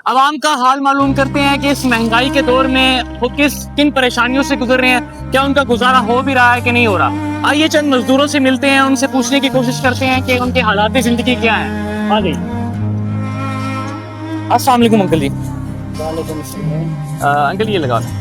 عوام کا حال معلوم کرتے ہیں کہ اس مہنگائی کے دور میں وہ کن پریشانیوں سے گزر رہے ہیں، کیا ان کا گزارا ہو بھی رہا ہے کہ نہیں ہو رہا۔ آئیے چند مزدوروں سے ملتے ہیں، ان سے پوچھنے کی کوشش کرتے ہیں کہ ان کے حالات زندگی کیا ہیں۔ آ جائیے۔ السلام علیکم انکل جی۔ وعلیکم السلام۔ انکل یہ لگا دیں۔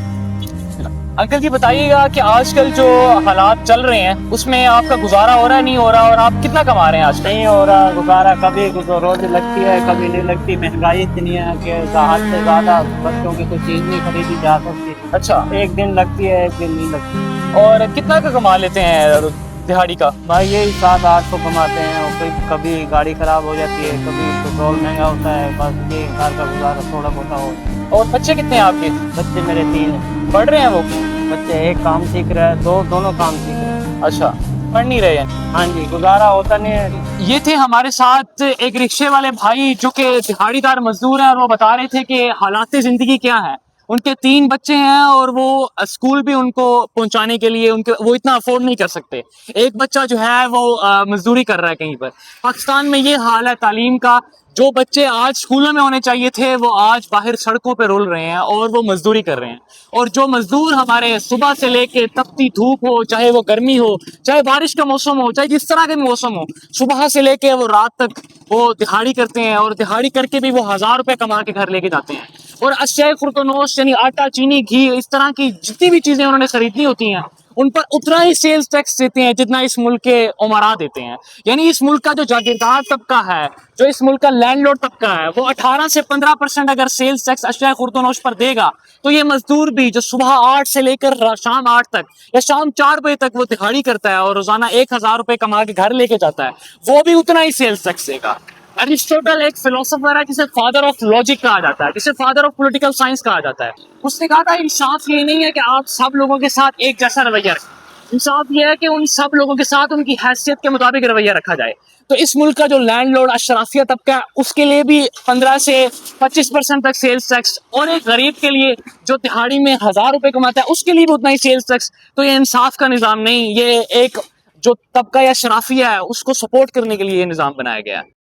انکل جی بتائیے گا کہ آج کل جو حالات چل رہے ہیں اس میں آپ کا گزارا ہو رہا ہے نہیں ہو رہا، اور آپ کتنا کما رہے ہیں آج کل؟ نہیں ہو رہا گزارا، کبھی روز لگتی ہے کبھی نہیں لگتی، مہنگائی اتنی ہے کہ حد سے زیادہ بچوں کی کوئی چیز نہیں خریدی جا سکتی۔ اچھا، ایک دن لگتی ہے ایک دن نہیں لگتی۔ اور کتنا کا کما لیتے ہیں دہاڑی کا؟ بھائی یہی 700-800 کماتے ہیں، اور کبھی گاڑی خراب ہو جاتی ہے، کبھی پیٹرول مہنگا ہوتا ہے، بس یہ گھر کا گزارا تھوڑا بہت ہو۔ اور بچے کتنے ہیں آپ کے؟ بچے میرے 3 ہیں۔ پڑھ رہے ہیں وہ؟ بچے ایک کام سیکھ رہا ہے، دونوں کام سیکھ رہے ہیں۔ اچھا، پڑھ نہیں رہے ہیں؟ ہاں جی، گزارا ہوتا نہیں ہے۔ یہ تھے ہمارے ساتھ ایک رکشے والے بھائی جو کہ دہاڑی دار مزدور ہیں، اور وہ بتا رہے تھے کہ حالات زندگی کیا ہے۔ ان کے 3 بچے ہیں اور وہ اسکول بھی ان کو پہنچانے کے لیے وہ اتنا افورڈ نہیں کر سکتے۔ ایک بچہ جو ہے وہ مزدوری کر رہا ہے کہیں پر۔ پاکستان میں یہ حال ہے تعلیم کا، جو بچے آج اسکولوں میں ہونے چاہیے تھے وہ آج باہر سڑکوں پہ رول رہے ہیں اور وہ مزدوری کر رہے ہیں۔ اور جو مزدور ہمارے صبح سے لے کے تپتی دھوپ ہو، چاہے وہ گرمی ہو، چاہے بارش کا موسم ہو، چاہے جس طرح کا موسم ہو، صبح سے لے کے وہ رات تک وہ دہاڑی کرتے ہیں، اور دہاڑی کر کے بھی وہ 1000 روپے کما کے گھر لے کے جاتے ہیں۔ اور اشیاء خردونوش یعنی آٹا، چینی، گھی، اس طرح کی جتنی بھی چیزیں انہوں نے خریدنی ہوتی ہیں ان پر اتنا ہی سیلز ٹیکس دیتے ہیں جتنا اس ملک کے عمرا دیتے ہیں۔ یعنی اس ملک کا جو جاگیردار طبقہ ہے، جو اس ملک کا لینڈ لارڈ طبقہ ہے، وہ 18 سے 15% اگر سیلز ٹیکس اشیاء خردونوش پر دے گا تو یہ مزدور بھی جو صبح 8 سے لے کر شام 8 تک یا شام 4 بجے تک وہ دہاڑی کرتا ہے اور روزانہ 1000 روپے کما کے گھر لے کے جاتا ہے، وہ بھی اتنا ہی سیلز ٹیکس دے گا۔ ایرسٹوٹل ایک فلسفر ہے جسے فادر آف لاجک کہا جاتا ہے، جسے فادر آف پولیٹیکل سائنس کہا جاتا ہے۔ اس نے کہا تھا انصاف یہ نہیں ہے کہ آپ سب لوگوں کے ساتھ ایک جیسا رویہ رکھیں، انصاف یہ ہے کہ ان سب لوگوں کے ساتھ ان کی حیثیت کے مطابق رویہ رکھا جائے۔ تو اس ملک کا جو لینڈ لارڈ اشرافیہ طبقہ ہے اس کے لیے بھی 15 سے 25% تک سیلز ٹیکس، اور ایک غریب کے لیے جو دہاڑی میں 1000 روپے کماتا ہے اس کے لیے بھی اتنا ہی سیلز ٹیکس۔ تو یہ انصاف کا نظام نہیں، یہ ایک جو طبقہ یا اشرافیہ ہے اس کو سپورٹ کرنے کے لیے یہ نظام بنایا گیا ہے۔